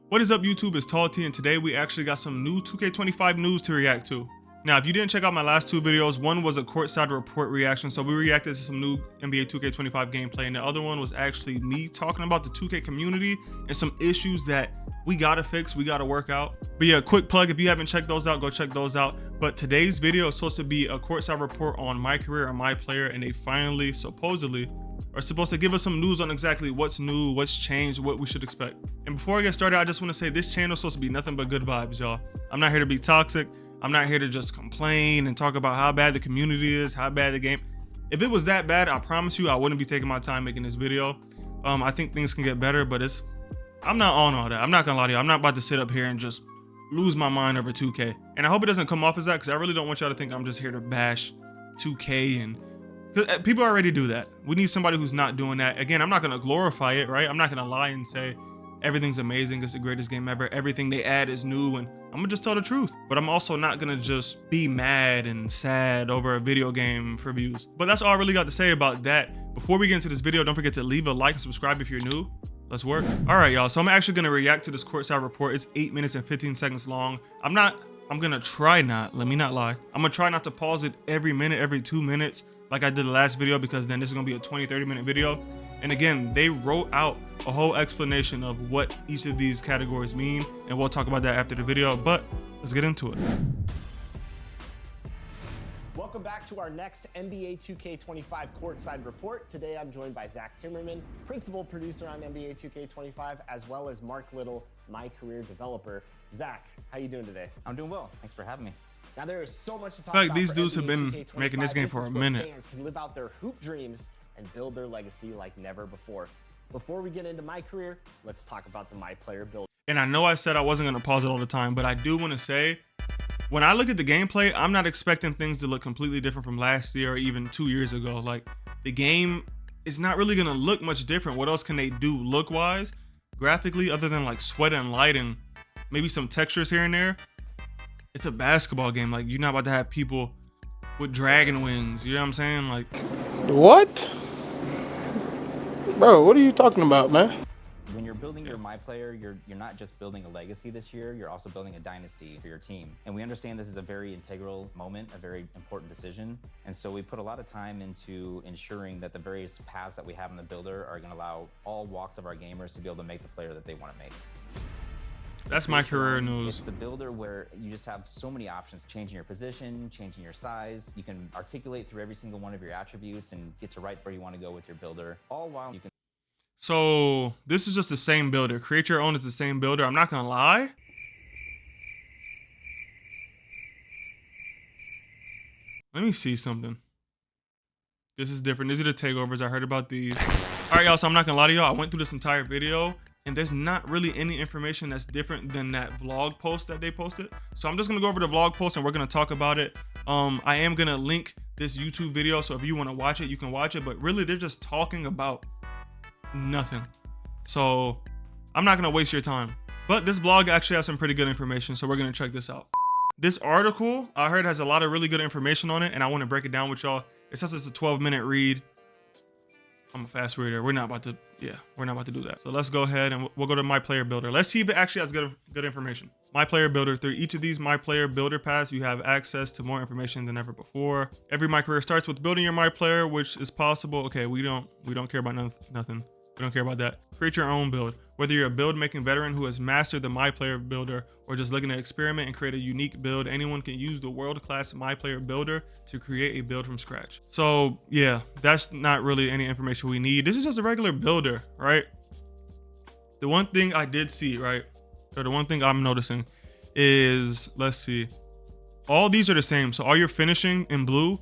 What is up, YouTube? It's Tall T, and today we actually got some new 2K25 news to react to. Now, if you didn't check out my last two videos, one was a courtside report reaction, so we reacted to some new NBA 2K25 gameplay, and the other one was actually me talking about the 2K community and some issues that we gotta fix, we gotta work out. But yeah, quick plug, if you haven't checked those out, go check those out. But today's video is supposed to be a courtside report on my career and my player, and they finally, supposedly, are supposed to give us some news on exactly what's new, what's changed, what we should expect. And before I get started, I just want to say this channel is supposed to be nothing but good vibes, y'all. I'm not here to be toxic. I'm not here to just complain and talk about how bad the community is, how bad the game. If it was that bad, I promise you I wouldn't be taking my time making this video. I think things can get better, but I'm not on all that. I'm not gonna lie to you. I'm not about to sit up here and just lose my mind over 2K. And I hope it doesn't come off as that, because I really don't want y'all to think I'm just here to bash 2K, and people already do that. We need somebody who's not doing that. Again, I'm not gonna glorify it, right? I'm not gonna lie and say everything's amazing, it's the greatest game ever, everything they add is new, and I'm gonna just tell the truth. But I'm also not gonna just be mad and sad over a video game for views. But that's all I really got to say about that. Before we get into this video, don't forget to leave a like and subscribe if you're new. Let's work. All right, y'all, so I'm actually gonna react to this courtside report. It's 8 minutes and 15 seconds long. I'm gonna try not, let me not lie, I'm gonna try not to pause it every minute, every 2 minutes, like I did the last video, because then this is gonna be a 20-30 minute video. And again, they wrote out a whole explanation of what each of these categories mean, and we'll talk about that after the video, but let's get into it. Welcome back to our next NBA 2K25 courtside report. Today I'm joined by Zach Timmerman, principal producer on NBA 2K25, as well as Mark Little, my career developer. Zach, how you doing today? I'm doing well. Thanks for having me. Now there is so much to talk I feel like about. these for dudes NBA have been 2K25. making this game for a minute. Fans can live out their hoop dreams and build their legacy like never before. Before we get into my career, let's talk about the My Player build. And I know I said I wasn't gonna pause it all the time, but I do want to say, when I look at the gameplay, I'm not expecting things to look completely different from last year or even 2 years ago. Like, the game is not really gonna look much different. What else can they do look-wise, graphically, other than like sweat and lighting, maybe some textures here and there? It's a basketball game. Like, you're not about to have people with dragon wings. You know what I'm saying? Like, what? Bro, what are you talking about, man? When you're building your My Player, you're not just building a legacy this year, you're also building a dynasty for your team. And we understand this is a very integral moment, a very important decision. And so we put a lot of time into ensuring that the various paths that we have in the builder are going to allow all walks of our gamers to be able to make the player that they want to make. that's my career news. It's the builder where you just have so many options, changing your position, changing your size. You can articulate through every single one of your attributes and get to right where you want to go with your builder, all while you can. So this is just the same builder. Create Your Own is the same builder. I'm not gonna lie. Let me see something. This is different. These are the takeovers. I heard about these. All right, y'all, so I'm not gonna lie to y'all. I went through this entire video, and there's not really any information that's different than that vlog post that they posted. So I'm just gonna go over the vlog post and we're gonna talk about it. I am gonna link this YouTube video, so if you wanna watch it, you can watch it, but really they're just talking about nothing. So I'm not gonna waste your time. But this blog actually has some pretty good information, so we're gonna check this out. This article, I heard, has a lot of really good information on it, and I wanna break it down with y'all. It says it's a 12-minute read. I'm a fast reader. We're not about to do that. So let's go ahead and we'll go to My Player Builder. Let's see if it actually has good information. My Player Builder. Through each of these My Player Builder paths, you have access to more information than ever before. Every My Career starts with building your My Player, which is possible. Okay, we don't care about nothing. We don't care about that. Create your own build. Whether you're a build-making veteran who has mastered the My Player Builder or just looking to experiment and create a unique build, anyone can use the world-class My Player Builder to create a build from scratch. So yeah, that's not really any information we need. This is just a regular builder, right? The one thing I did see, right, or the one thing I'm noticing is, let's see, all these are the same. So all your finishing in blue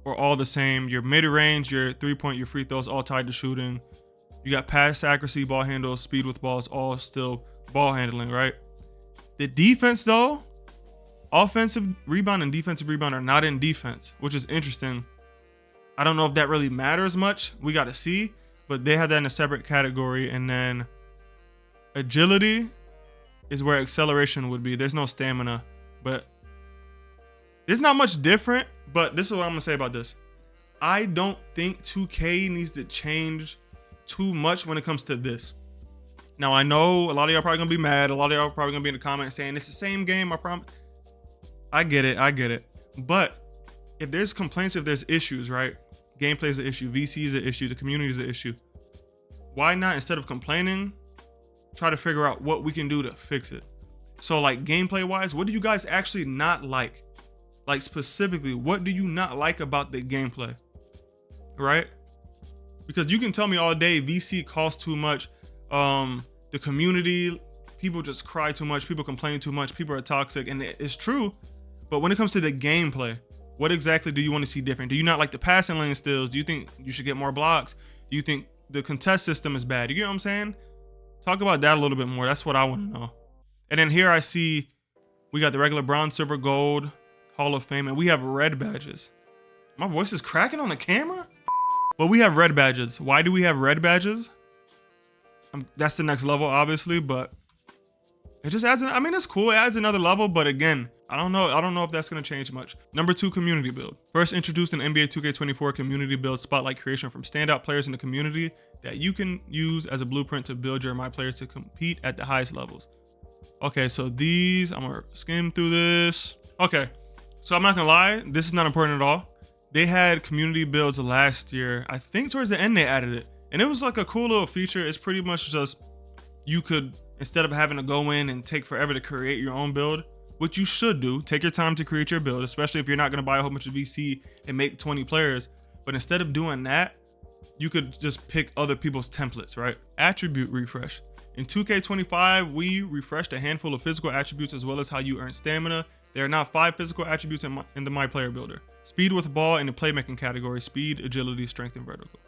are all the same. Your mid-range, your three-point, your free throws, all tied to shooting. You got pass accuracy, ball handle, speed with balls, all still ball handling, right? The defense, though, offensive rebound and defensive rebound are not in defense, which is interesting. I don't know if that really matters much. We got to see, but they have that in a separate category. And then agility is where acceleration would be. There's no stamina, but there's not much different. But this is what I'm gonna say about this. I don't think 2K needs to change too much when it comes to this. Now, I know a lot of y'all probably gonna be mad. A lot of y'all probably gonna be in the comments saying it's the same game, I promise. I get it. But if there's complaints, if there's issues, right? Gameplay is an issue, VC is an issue, the community is an issue. Why not, instead of complaining, try to figure out what we can do to fix it? So like gameplay wise, what do you guys actually not like? Like specifically, what do you not like about the gameplay, right? Because you can tell me all day VC costs too much, the community, people just cry too much, people complain too much, people are toxic, and it's true. But when it comes to the gameplay, what exactly do you want to see different? Do you not like the passing lane stills? Do you think you should get more blocks? Do you think the contest system is bad? You get what I'm saying? Talk about that a little bit more. That's what I want to know. And then here I see we got the regular bronze, silver, gold, Hall of Fame, and we have red badges. My voice is cracking on the camera? Well, we have red badges. Why do we have red badges? That's the next level, obviously, but it just adds, I mean, it's cool. It adds another level, but again, I don't know if that's going to change much. Number 2, community build. First introduced an NBA 2K24 community build spotlight creation from standout players in the community that you can use as a blueprint to build your My Players to compete at the highest levels. Okay, so these, I'm gonna skim through this. Okay, so I'm not gonna lie, this is not important at all. They had community builds last year. I think towards the end they added it, and it was like a cool little feature. It's pretty much just, you could, instead of having to go in and take forever to create your own build, which you should do, take your time to create your build, especially if you're not gonna buy a whole bunch of VC and make 20 players. But instead of doing that, you could just pick other people's templates, right? Attribute refresh. In 2K25, we refreshed a handful of physical attributes as well as how you earn stamina. There are now 5 physical attributes in the My Player Builder. Speed with ball in the playmaking category, speed, agility, strength, and vertical.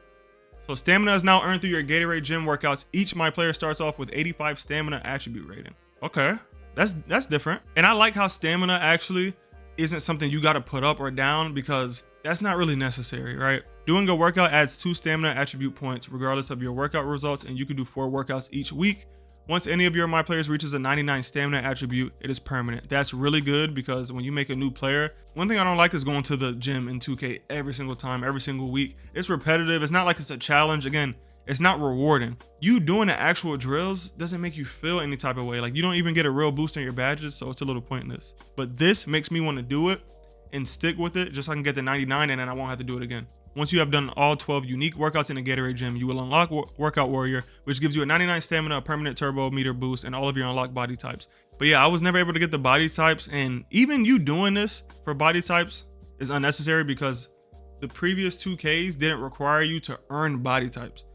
So stamina is now earned through your Gatorade gym workouts. Each My Player starts off with 85 stamina attribute rating. Okay, that's different. And I like how stamina actually isn't something you gotta put up or down, because that's not really necessary, right? Doing a workout adds 2 stamina attribute points regardless of your workout results, and you can do 4 workouts each week. Once any of your My Players reaches a 99 stamina attribute, it is permanent. That's really good, because when you make a new player, one thing I don't like is going to the gym in 2K every single time, every single week. It's repetitive. It's not like it's a challenge. Again, it's not rewarding. You doing the actual drills doesn't make you feel any type of way. Like, you don't even get a real boost on your badges, so it's a little pointless. But this makes me want to do it and stick with it just so I can get the 99, and then I won't have to do it again. Once you have done all 12 unique workouts in the Gatorade gym, you will unlock Workout Warrior, which gives you a 99 stamina, a permanent turbo meter boost, and all of your unlocked body types. But yeah, I was never able to get the body types, and even you doing this for body types is unnecessary, because the previous 2Ks didn't require you to earn body types.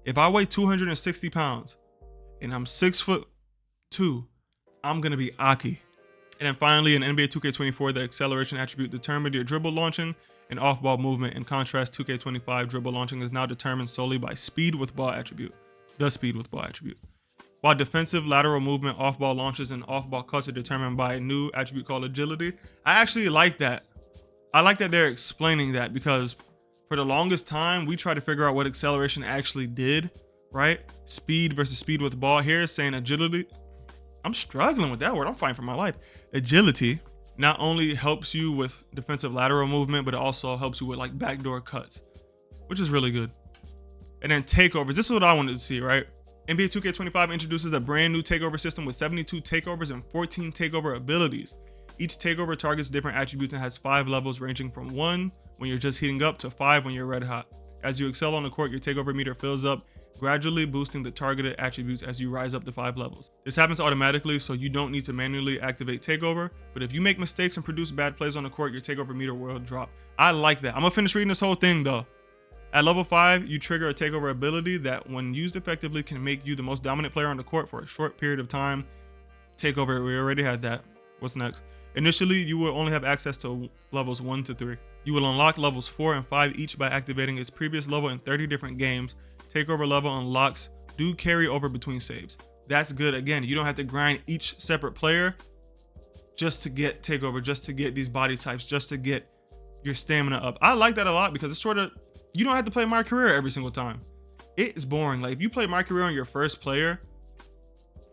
If I weigh 260 pounds and I'm 6'2", I'm gonna be Aki. And then finally, in NBA 2K24, the acceleration attribute determined your dribble launching and off-ball movement. In contrast, 2K25 dribble launching is now determined solely by speed with ball attribute, the speed with ball attribute. While defensive lateral movement, off-ball launches, and off-ball cuts are determined by a new attribute called agility. I actually like that. I like that they're explaining that, because for the longest time, we tried to figure out what acceleration actually did, right? Speed versus speed with ball. Here it's saying agility. I'm struggling with that word. I'm fighting for my life. Agility not only helps you with defensive lateral movement, but it also helps you with like backdoor cuts, which is really good. And then takeovers. This is what I wanted to see, right? NBA 2K25 introduces a brand new takeover system with 72 takeovers and 14 takeover abilities. Each takeover targets different attributes and has 5 levels, ranging from 1 when you're just heating up to 5 when you're red hot. As you excel on the court, your takeover meter fills up, gradually boosting the targeted attributes as you rise up to 5 levels. This happens automatically, so you don't need to manually activate takeover, but if you make mistakes and produce bad plays on the court, your takeover meter will drop. I like that. I'm gonna finish reading this whole thing though. At level 5, you trigger a takeover ability that, when used effectively, can make you the most dominant player on the court for a short period of time. Takeover, we already had that. What's next? Initially, you will only have access to levels 1 to 3. You will unlock levels 4 and 5 each by activating its previous level in 30 different games. Takeover level unlocks do carry over between saves. That's good. Again, you don't have to grind each separate player just to get takeover, just to get these body types, just to get your stamina up. I like that a lot, because it's sort of, you don't have to play My Career every single time. It is boring. Like, if you play My Career on your first player,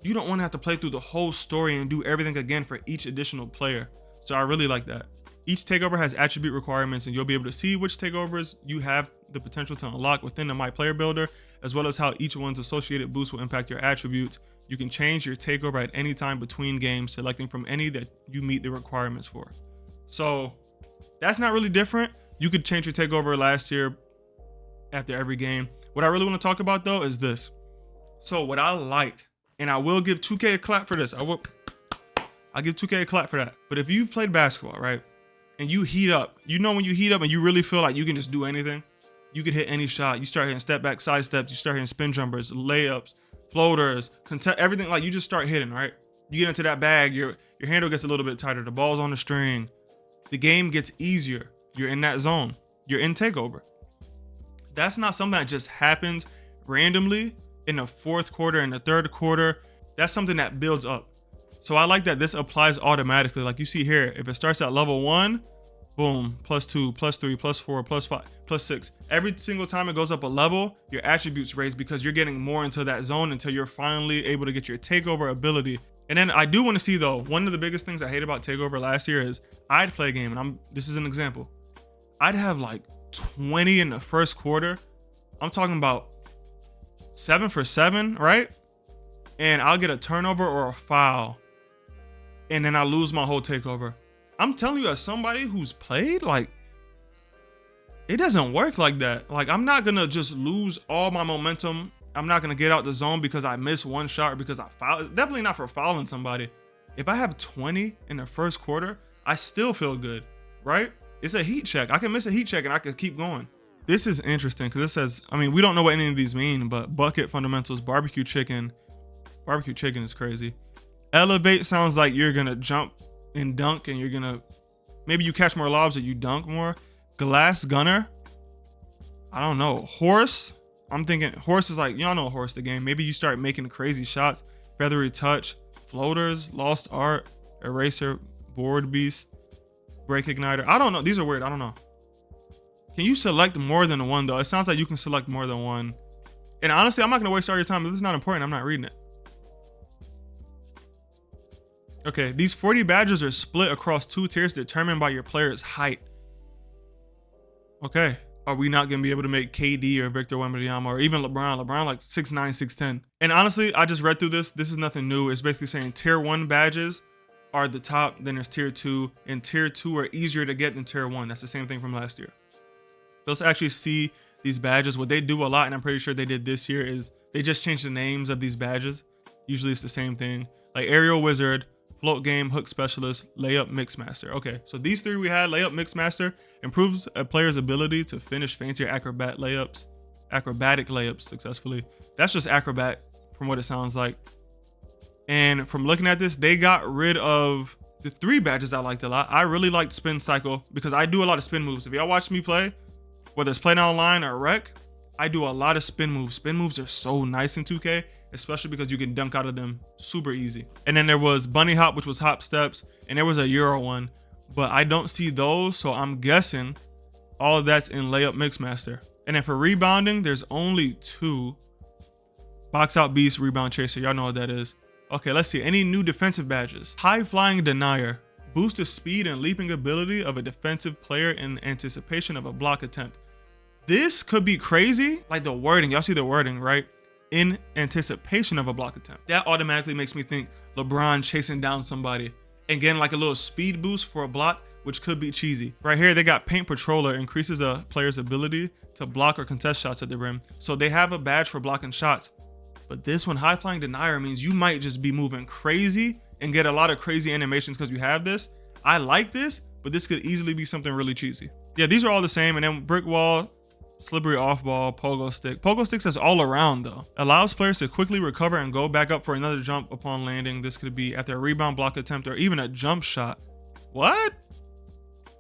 you don't want to have to play through the whole story and do everything again for each additional player. So I really like that. Each takeover has attribute requirements, and you'll be able to see which takeovers you have the potential to unlock within the My Player Builder. as well as how each one's associated boost will impact your attributes. You can change your takeover at any time between games, selecting from any that you meet the requirements for. So that's not really different. You could change your takeover last year after every game. What I really want to talk about though is this. So what I like, and I will give 2K a clap for this. I'll give 2K a clap for that. But if you've played basketball, right, and you heat up, you know when you heat up and you really feel like you can just do anything, you can hit any shot. You start hitting step back, side steps, you start hitting spin jumpers, layups, floaters, everything. Like you just start hitting, right? You get into that bag, your handle gets a little bit tighter, the ball's on the string, the game gets easier. You're in that zone. You're in takeover. That's not something that just happens randomly in the fourth quarter and the third quarter. That's something that builds up. So I like that this applies automatically. Like you see here, if it starts at level 1, boom, +2, +3, +4, +5, +6. Every single time it goes up a level, your attributes raise because you're getting more into that zone until you're finally able to get your takeover ability. And then I do want to see though, one of the biggest things I hate about takeover last year is I'd play a game, and this is an example. I'd have like 20 in the first quarter. I'm talking about 7 for 7, right? And I'll get a turnover or a foul, and then I lose my whole takeover. I'm telling you, as somebody who's played, like, it doesn't work like that. Like, I'm not gonna just lose all my momentum. I'm not gonna get out the zone because I missed one shot or because I fouled. Definitely not for fouling somebody. If I have 20 in the first quarter, I still feel good, right? It's a heat check. I can miss a heat check and I can keep going. This is interesting because it says, I mean, we don't know what any of these mean, but bucket fundamentals, barbecue chicken. Barbecue chicken is crazy. Elevate sounds like you're gonna jump and dunk, and you're gonna, maybe you catch more lobs or you dunk more. Glass gunner, I don't know. Horse, I'm thinking horse is like, y'all know horse the game. Maybe you start making crazy shots. Feathery touch, floaters, lost art, eraser, board beast, break igniter. I don't know. These are weird. I don't know. Can you select more than one though? It sounds like you can select more than one. And honestly, I'm not gonna waste all your time. If this is not important, I'm not reading it. Okay, these 40 badges are split across 2 tiers determined by your player's height. Okay, are we not gonna be able to make KD or Victor Wembanyama or even LeBron? LeBron like 6'9", 6'10". And honestly, I just read through this. This is nothing new. It's basically saying tier 1 badges are the top, then there's tier 2, and tier 2 are easier to get than tier 1. That's the same thing from last year. Let's actually see these badges. What they do a lot, and I'm pretty sure they did this year, is they just changed the names of these badges. Usually it's the same thing. Like Aerial Wizard, Float Game, Hook Specialist, Layup Mixmaster. Okay, so these 3 we had. Layup Mixmaster improves a player's ability to finish fancier acrobatic layups successfully. That's just acrobat from what it sounds like. And from looking at this, they got rid of the 3 badges I liked a lot. I really liked Spin Cycle because I do a lot of spin moves. If y'all watch me play, whether it's Play Now Online or Rec, I do a lot of spin moves. Spin moves are so nice in 2K, especially because you can dunk out of them super easy. And then there was Bunny Hop, which was hop steps, and there was a Euro one, but I don't see those, so I'm guessing all of that's in Layup Mixmaster. And then for rebounding, there's only 2. Box Out Beast, Rebound Chaser. Y'all know what that is. Okay, let's see. Any new defensive badges? High Flying Denier. Boost the speed and leaping ability of a defensive player in anticipation of a block attempt. This could be crazy. Like the wording, y'all see the wording, right? In anticipation of a block attempt. That automatically makes me think LeBron chasing down somebody and getting like a little speed boost for a block, which could be cheesy. Right here, they got Paint Patroller, increases a player's ability to block or contest shots at the rim. So they have a badge for blocking shots. But this one, High Flying Denier, means you might just be moving crazy and get a lot of crazy animations because you have this. I like this, but this could easily be something really cheesy. Yeah, these are all the same. And then Brick Wall, Slippery Off Ball, Pogo Stick. Pogo Stick says all around though. Allows players to quickly recover and go back up for another jump upon landing. This could be after a rebound, block attempt, or even a jump shot. What?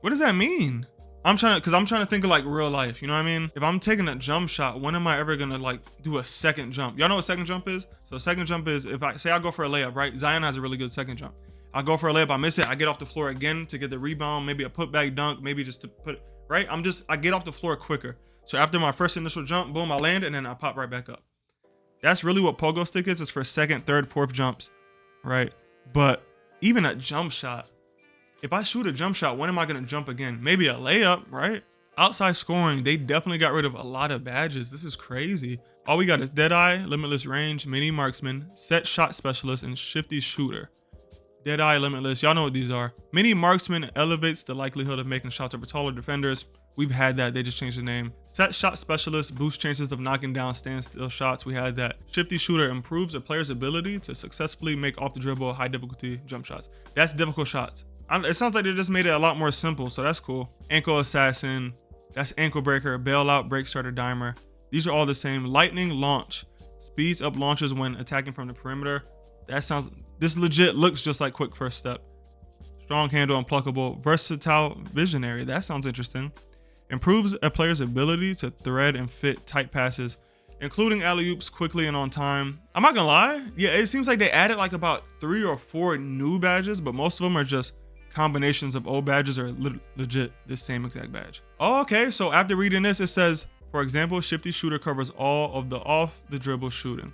What does that mean? I'm trying to think of like real life, you know what I mean? If I'm taking a jump shot, when am I ever gonna like do a second jump? Y'all know what second jump is? So second jump is if I say I go for a layup, right? Zion has a really good second jump. I go for a layup, I miss it, I get off the floor again to get the rebound, maybe a putback dunk, maybe just to put, right? I get off the floor quicker. So after my first initial jump, boom, I land and then I pop right back up. That's really what Pogo Stick is. It's for second, third, fourth jumps, right? But even a jump shot, if I shoot a jump shot, when am I gonna jump again? Maybe a layup, right? Outside scoring, they definitely got rid of a lot of badges. This is crazy. All we got is Deadeye, Limitless Range, Mini Marksman, Set Shot Specialist, and Shifty Shooter. Deadeye, Limitless, y'all know what these are. Mini Marksman elevates the likelihood of making shots over taller defenders. We've had that, they just changed the name. Set Shot Specialist boosts chances of knocking down standstill shots. We had that. Shifty Shooter improves a player's ability to successfully make off the dribble high difficulty jump shots. That's difficult shots. It sounds like they just made it a lot more simple, so that's cool. Ankle Assassin, that's Ankle Breaker, Bailout, Break Starter, Dimer. These are all the same. Lightning Launch speeds up launches when attacking from the perimeter. This legit looks just like Quick First Step. Strong Handle, Unpluckable, Versatile Visionary. That sounds interesting. Improves a player's ability to thread and fit tight passes, including alley-oops quickly and on time. I'm not gonna lie, yeah, it seems like they added like about 3 or 4 new badges, but most of them are just combinations of old badges or legit the same exact badge. Oh, okay, so after reading this, it says, for example, Shifty Shooter covers all of the off the dribble shooting,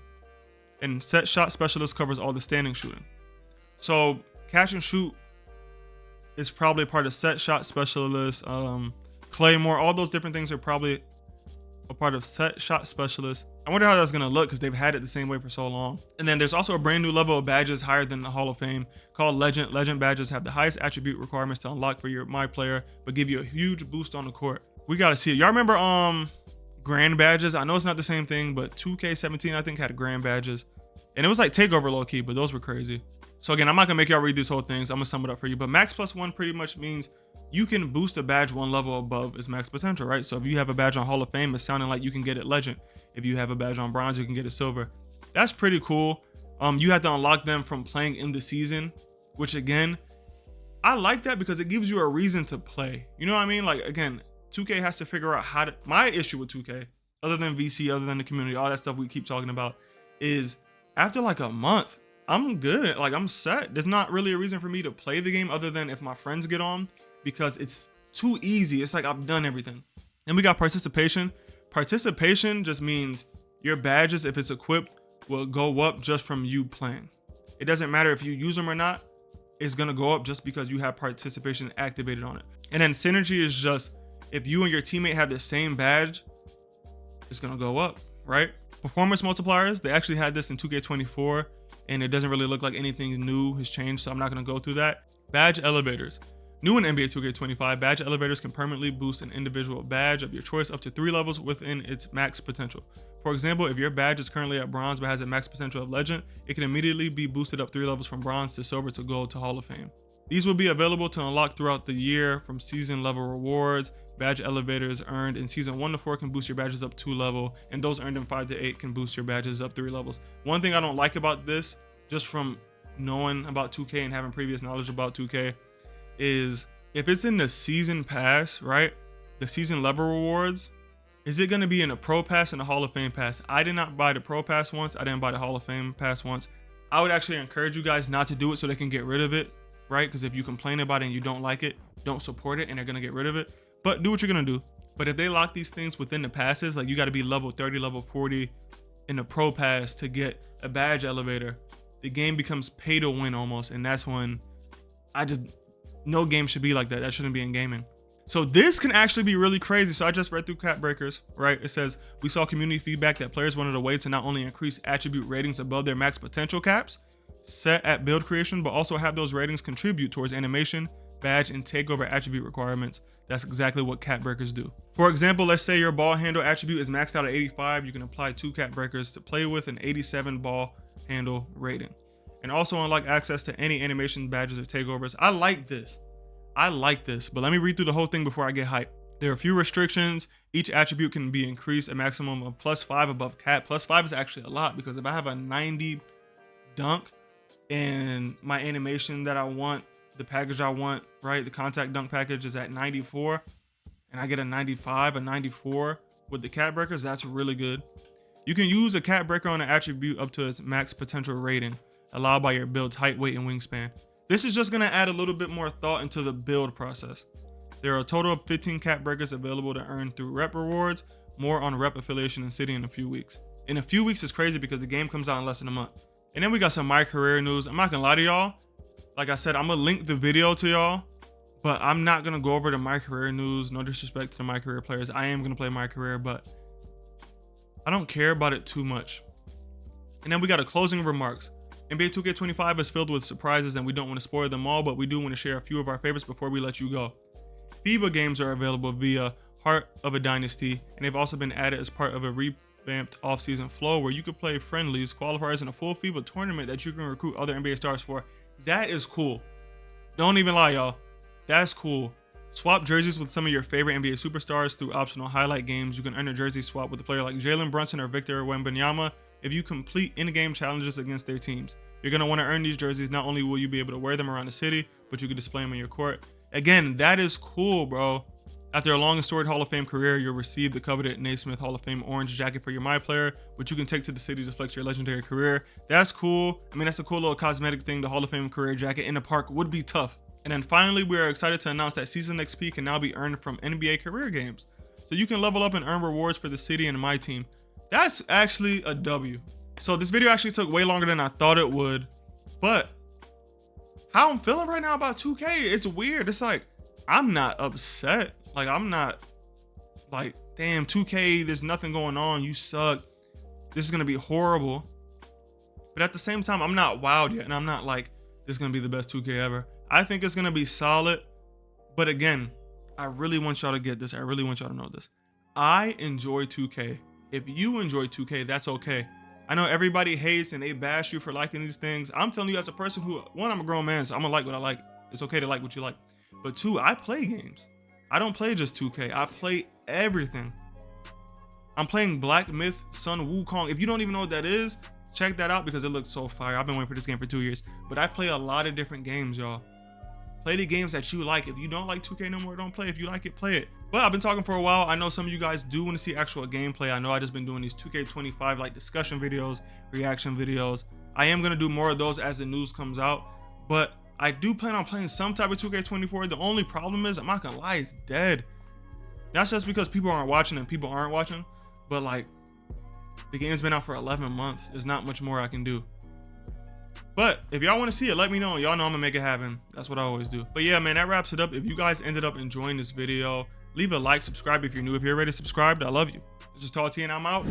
and Set Shot Specialist covers all the standing shooting. So catch and shoot is probably part of Set Shot Specialist. Claymore, all those different things are probably a part of Set Shot Specialist. I wonder how that's gonna look because they've had it the same way for so long. And then there's also a brand new level of badges higher than the Hall of Fame called Legend. Legend badges have the highest attribute requirements to unlock for your my player, but give you a huge boost on the court. We gotta see it. Y'all remember grand badges? I know it's not the same thing, but 2K17 I think had grand badges. And it was like Takeover low key, but those were crazy. So again, I'm not gonna make y'all read these whole things. I'm gonna sum it up for you. But max plus 1 pretty much means you can boost a badge 1 level above its max potential, right? So if you have a badge on Hall of Fame, it's sounding like you can get it Legend. If you have a badge on Bronze, you can get it Silver. That's pretty cool. You have to unlock them from playing in the season, which again, I like that because it gives you a reason to play. You know what I mean? Like again, 2K has to figure out how to, my issue with 2K, other than VC, other than the community, all that stuff we keep talking about, is after like a month, I'm good. Like I'm set. There's not really a reason for me to play the game other than if my friends get on, because it's too easy. It's like I've done everything. And we got participation. Participation just means your badges, if it's equipped, will go up just from you playing. It doesn't matter if you use them or not. It's gonna go up just because you have participation activated on it. And then synergy is just if you and your teammate have the same badge, it's gonna go up, right? Performance multipliers, they actually had this in 2K24 and it doesn't really look like anything new has changed, so I'm not gonna go through that. Badge elevators. New in NBA 2K25, badge elevators can permanently boost an individual badge of your choice up to 3 levels within its max potential. For example, if your badge is currently at Bronze but has a max potential of Legend, it can immediately be boosted up 3 levels from Bronze to Silver to Gold to Hall of Fame. These will be available to unlock throughout the year from season level rewards. Badge elevators earned in season 1 to 4 can boost your badges up 2 level, and those earned in 5 to 8 can boost your badges up 3 levels. One thing I don't like about this, just from knowing about 2K and having previous knowledge about 2K, is if it's in the season pass, right? The season level rewards, is it going to be in a pro pass and a Hall of Fame pass? I did not buy the pro pass once. I didn't buy the Hall of Fame pass once. I would actually encourage you guys not to do it so they can get rid of it, right? Because if you complain about it and you don't like it, don't support it and they're going to get rid of it. But do what you're going to do. But if they lock these things within the passes, like you got to be level 30, level 40 in the pro pass to get a badge elevator, the game becomes pay to win almost. And that's when no game should be like that. That shouldn't be in gaming. So this can actually be really crazy. So I just read through Cap Breakers, right? It says, we saw community feedback that players wanted a way to not only increase attribute ratings above their max potential caps set at build creation, but also have those ratings contribute towards animation, badge, and takeover attribute requirements. That's exactly what Cap Breakers do. For example, let's say your ball handle attribute is maxed out at 85. You can apply 2 Cap Breakers to play with an 87 ball handle rating. And also unlock access to any animation badges or takeovers. I like this, but let me read through the whole thing before I get hyped. There are a few restrictions. Each attribute can be increased a maximum of +5 above cap. +5 is actually a lot because if I have a 90 dunk and my animation that I want, the package I want, right? The contact dunk package is at 94 and I get a 95, a 94 with the Cap Breakers, that's really good. You can use a Cap Breaker on an attribute up to its max potential rating, allowed by your build's height, weight, and wingspan. This is just gonna add a little bit more thought into the build process. There are a total of 15 Cap Breakers available to earn through rep rewards. More on rep affiliation and city in a few weeks. In a few weeks is crazy because the game comes out in less than a month. And then we got some My Career news. I'm not gonna lie to y'all. Like I said, I'm gonna link the video to y'all, But I'm not gonna go over the My Career news. No disrespect to the My Career players. I am gonna play My Career, but I don't care about it too much. And then we got a closing remarks. NBA 2K25 is filled with surprises and we don't want to spoil them all, but we do want to share a few of our favorites before we let you go. FIBA games are available via Heart of a Dynasty, and they've also been added as part of a revamped off-season flow where you can play friendlies, qualifiers, and a full FIBA tournament that you can recruit other NBA stars for. That is cool. Don't even lie, y'all. That's cool. Swap jerseys with some of your favorite NBA superstars through optional highlight games. You can earn a jersey swap with a player like Jalen Brunson or Victor Wembanyama if you complete in-game challenges against their teams. You're going to want to earn these jerseys. Not only will you be able to wear them around the city, but you can display them in your court. Again, that is cool, bro. After a long and storied Hall of Fame career, you'll receive the coveted Naismith Hall of Fame orange jacket for your My Player, which you can take to the city to flex your legendary career. That's cool. I mean, that's a cool little cosmetic thing. The Hall of Fame career jacket in the park would be tough. And then finally, we are excited to announce that Season XP can now be earned from NBA career games. So you can level up and earn rewards for the city and my team. That's actually a W. So this video actually took way longer than I thought it would, but how I'm feeling right now about 2K, it's weird. It's like, I'm not upset. Like, I'm not like, damn, 2K, there's nothing going on. You suck. This is going to be horrible. But at the same time, I'm not wowed yet. And I'm not like, this is going to be the best 2K ever. I think it's going to be solid. But again, I really want y'all to get this. I really want y'all to know this. I enjoy 2K. If you enjoy 2K, that's okay. I know everybody hates and they bash you for liking these things. I'm telling you as a person who, one, I'm a grown man, so I'm gonna like what I like. It's okay to like what you like. But two, I play games. I don't play just 2K. I play everything. I'm playing Black Myth Sun Wukong. If you don't even know what that is, check that out because it looks so fire. I've been waiting for this game for 2 years. But I play a lot of different games, y'all. Play the games that you like. If you don't like 2K no more, don't play. If you like it, play it. But I've been talking for a while. I know some of you guys do want to see actual gameplay. I know I just been doing these 2K25 like discussion videos, reaction videos. I am going to do more of those as the news comes out. But I do plan on playing some type of 2K24. The only problem is, I'm not going to lie, it's dead. That's just because people aren't watching and people aren't watching. But like, the game's been out for 11 months. There's not much more I can do. But if y'all want to see it, let me know. Y'all know I'm gonna make it happen. That's what I always do. But yeah, man, that wraps it up. If you guys ended up enjoying this video, leave a like, subscribe if you're new. If you're already subscribed, I love you. This is Tall T and I'm out.